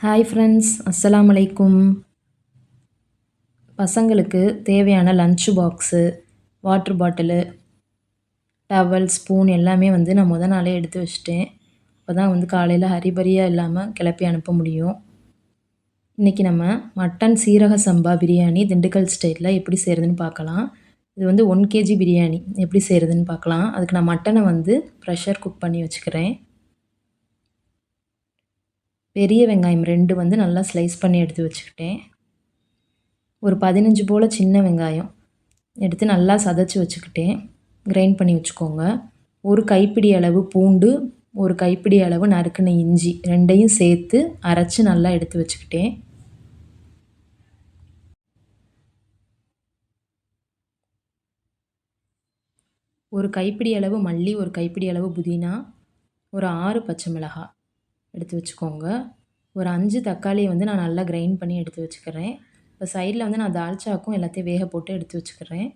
Hi friends, அஸ்ஸலாமு அலைக்கும். பசங்களுக்கு தேவையான lunch box, water bottle, towel, spoon எல்லாமே வந்து நான் நாளே எடுத்து வச்சுட்டேன். அப்போ தான் வந்து காலையில் ஹரிபரியாக இல்லாமல் கிளப்பி அனுப்ப முடியும். இன்றைக்கி நம்ம மட்டன் சீரக சம்பா பிரியாணி திண்டுக்கல் ஸ்டைலில் எப்படி செய்கிறதுன்னு பார்க்கலாம். இது வந்து 1 கேஜி பிரியாணி எப்படி செய்கிறதுன்னு பார்க்கலாம். அதுக்கு நான் மட்டனை வந்து ப்ரெஷர் குக் பண்ணி வச்சுக்கிறேன். பெரிய வெங்காயம் 2 வந்து நல்லா ஸ்லைஸ் பண்ணி எடுத்து வச்சுக்கிட்டேன். ஒரு 15 போல் சின்ன வெங்காயம் எடுத்து நல்லா சதைச்சி வச்சுக்கிட்டேன். கிரைண்ட் பண்ணி வச்சுக்கோங்க. ஒரு கைப்பிடி அளவு பூண்டு, ஒரு கைப்பிடி அளவு நறுக்குன இஞ்சி 2யும் சேர்த்து அரைச்சி நல்லா எடுத்து வச்சுக்கிட்டேன். ஒரு கைப்பிடி அளவு மல்லி, ஒரு கைப்பிடி அளவு புதினா, ஒரு 6 பச்சை மிளகாய் எடுத்து வச்சுக்கோங்க. ஒரு 5 தக்காளியை வந்து நான் நல்லா கிரைண்ட் பண்ணி எடுத்து வச்சுக்கிறேன். இப்போ சைடில் வந்து நான் தால்ச்சாக்கும் எல்லாத்தையும் வேக போட்டு எடுத்து வச்சுக்கிறேன்.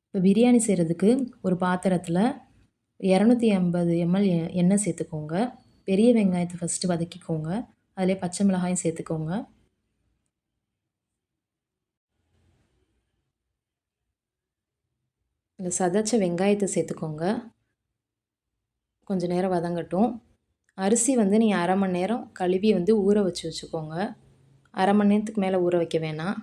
இப்போ பிரியாணி செய்கிறதுக்கு ஒரு பாத்திரத்தில் 250 ml எண்ணெய் சேர்த்துக்கோங்க. பெரிய வெங்காயத்தை ஃபஸ்ட்டு வதக்கிக்கோங்க. அதிலே பச்சை மிளகாயும் சேர்த்துக்கோங்க. இந்த சதைச்ச வெங்காயத்தை சேர்த்துக்கோங்க. கொஞ்சம் நேரம் வதங்கட்டும். அரிசி வந்து நீங்கள் அரை மணி நேரம் கழுவி வந்து ஊற வச்சு வச்சுக்கோங்க. அரை மணி நேரத்துக்கு மேலே ஊற வைக்க வேணாம்.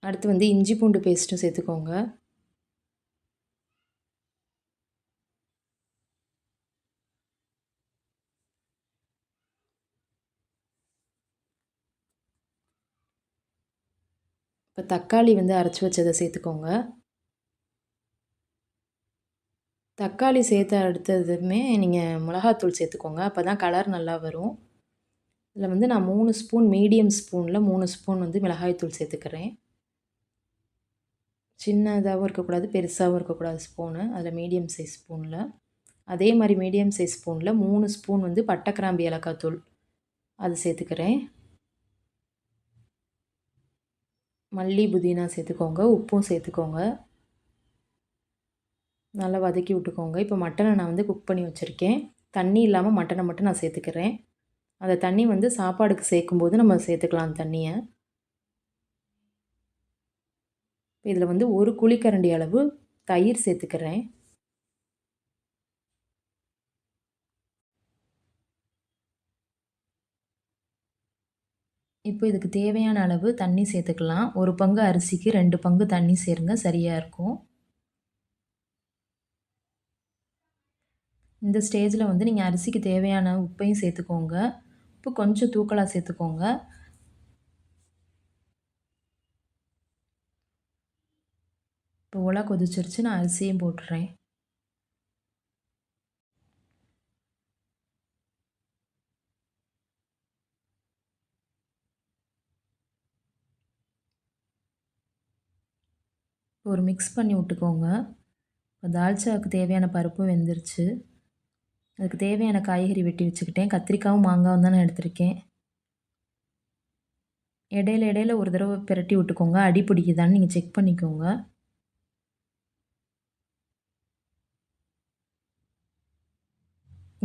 அடுத்து வந்து இஞ்சி பூண்டு பேஸ்ட்டும் சேர்த்துக்கோங்க. இப்போ தக்காளி வந்து அரைச்சி வச்சதை சேர்த்துக்கோங்க. தக்காளி சேர்த்து அடுத்ததுமே நீங்கள் மிளகாத்தூள் சேர்த்துக்கோங்க. அப்போ தான் கலர் நல்லா வரும். இதில் வந்து நான் 3 ஸ்பூன் மீடியம் ஸ்பூனில் 3 ஸ்பூன் வந்து மிளகாய்த்தூள் சேர்த்துக்கிறேன். சின்னதாகவும் இருக்கக்கூடாது, பெருசாகவும் இருக்கக்கூடாது ஸ்பூனு. அதில் மீடியம் சைஸ் ஸ்பூனில். அதே மாதிரி மீடியம் சைஸ் ஸ்பூனில் 3 ஸ்பூன் வந்து பட்டை, கிராம்பு, ஏலக்காய் தூள் அது சேர்த்துக்கிறேன். மல்லி, புதினா சேர்த்துக்கோங்க. உப்பும் சேர்த்துக்கோங்க. நல்லா வதக்கி விட்டுக்கோங்க. இப்போ மட்டனை நான் வந்து குக் பண்ணி வச்சுருக்கேன். தண்ணி இல்லாமல் மட்டனை மட்டும் நான் சேர்த்துக்கிறேன். அந்த தண்ணி வந்து சாப்பாடுக்கு சேர்க்கும்போது நம்ம சேர்த்துக்கலாம் அந்த தண்ணியை. இதில் வந்து ஒரு குழிக்கரண்டி அளவு தயிர் சேர்த்துக்கிறேன். இப்போ இதுக்கு தேவையான அளவு தண்ணி சேர்த்துக்கலாம். 1 பங்கு அரிசிக்கு 2 பங்கு தண்ணி சேருங்க, சரியாக இருக்கும். இந்த ஸ்டேஜில் வந்து நீங்கள் அரிசிக்கு தேவையான உப்பையும் சேர்த்துக்கோங்க. உப்பு கொஞ்சம் தூக்கலாக சேர்த்துக்கோங்க. இப்போ உலை கொதிச்சிருச்சு, நான் அரிசியும் போட்டுறேன். ஒரு மிக்ஸ் பண்ணி விட்டுக்கோங்க. இப்போ தால்ச்சாவுக்கு தேவையான பருப்பும் வெந்துருச்சு. அதுக்கு தேவையான காய்கறி வெட்டி வச்சுக்கிட்டேன். கத்திரிக்காயும் மாங்காயும் தான் நான் எடுத்திருக்கேன். இடையில இடையில ஒரு தடவை பிரட்டி விட்டுக்கோங்க. அடி பிடிக்குதான்னு நீங்கள் செக் பண்ணிக்கோங்க.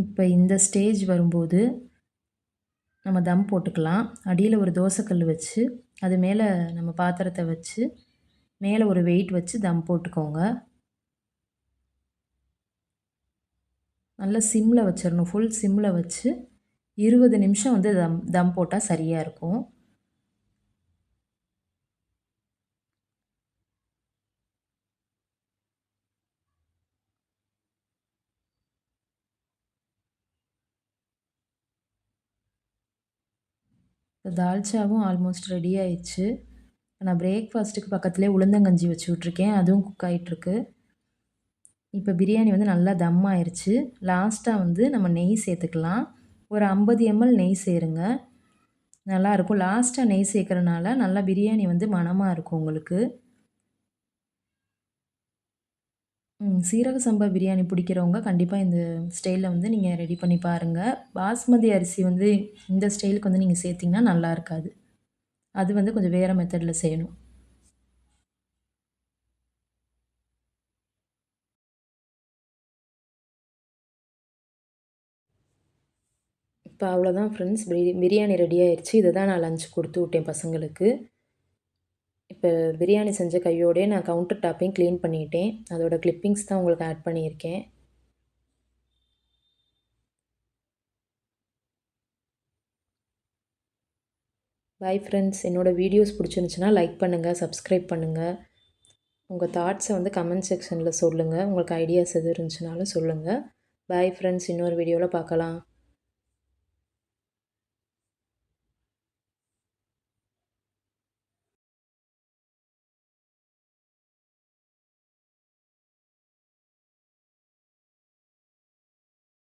இப்போ இந்த ஸ்டேஜ் வரும்போது நம்ம தம் போட்டுக்கலாம். அடியில் ஒரு தோசைக்கல் வச்சு அது மேலே நம்ம பாத்திரத்தை வச்சு மேலே ஒரு வெயிட் வச்சு தம் போட்டுக்கோங்க. நல்லா சிம்மில் வச்சிடணும். ஃபுல் சிம்மில் வச்சு 20 நிமிஷம் வந்து தம் போட்டால் சரியாக இருக்கும். இப்போ தால்ச்சாவும் ஆல்மோஸ்ட் ரெடி ஆயிடுச்சு. நான் பிரேக்ஃபாஸ்ட்டுக்கு பக்கத்துலேயே உளுந்தங்கஞ்சி வச்சு விட்ருக்கேன். அதுவும் குக் ஆகிட்டுருக்கு. இப்போ பிரியாணி வந்து நல்லா தம் ஆயிடுச்சு. லாஸ்ட்டாக வந்து நம்ம நெய் சேர்த்துக்கலாம். ஒரு 50 ml நெய் சேருங்க. நல்லாயிருக்கும். லாஸ்ட்டாக நெய் சேர்க்குறனால நல்லா பிரியாணி வந்து மணமாக இருக்கும் உங்களுக்கு. சீரக சம்பா பிரியாணி பிடிக்கிறவங்க கண்டிப்பாக இந்த ஸ்டைலில் வந்து நீங்கள் ரெடி பண்ணி பாருங்கள். பாஸ்மதி அரிசி வந்து இந்த ஸ்டைலுக்கு வந்து நீங்கள் சேர்த்திங்கன்னா நல்லா இருக்காது. அது வந்து கொஞ்சம் வேறு மெத்தடில் செய்யணும். இப்போ அவ்வளோதான் ஃப்ரெண்ட்ஸ். பிரியாணி ரெடி ஆயிருச்சு. இத தான் நான் லஞ்ச் குடுத்து விட்டேன் பசங்களுக்கு. இப்போ பிரியாணி செஞ்ச கையோடயே நான் கவுண்டர் டாப்பையும் க்ளீன் பண்ணிட்டேன். அதோட கிளிப்பிங்ஸ் தான் உங்களுக்கு ஆட் பண்ணியிருக்கேன். Bye friends. என்னோட வீடியோஸ் பிடிச்சிருந்துச்சுன்னா லைக் பண்ணுங்கள், சப்ஸ்கிரைப் பண்ணுங்கள். உங்கள் தாட்ஸை வந்து கமெண்ட் செக்ஷனில் சொல்லுங்கள். உங்களுக்கு ஐடியாஸ் எது இருந்துச்சுனாலும் சொல்லுங்கள். Bye friends. இன்னொரு வீடியோவில் பார்க்கலாம்.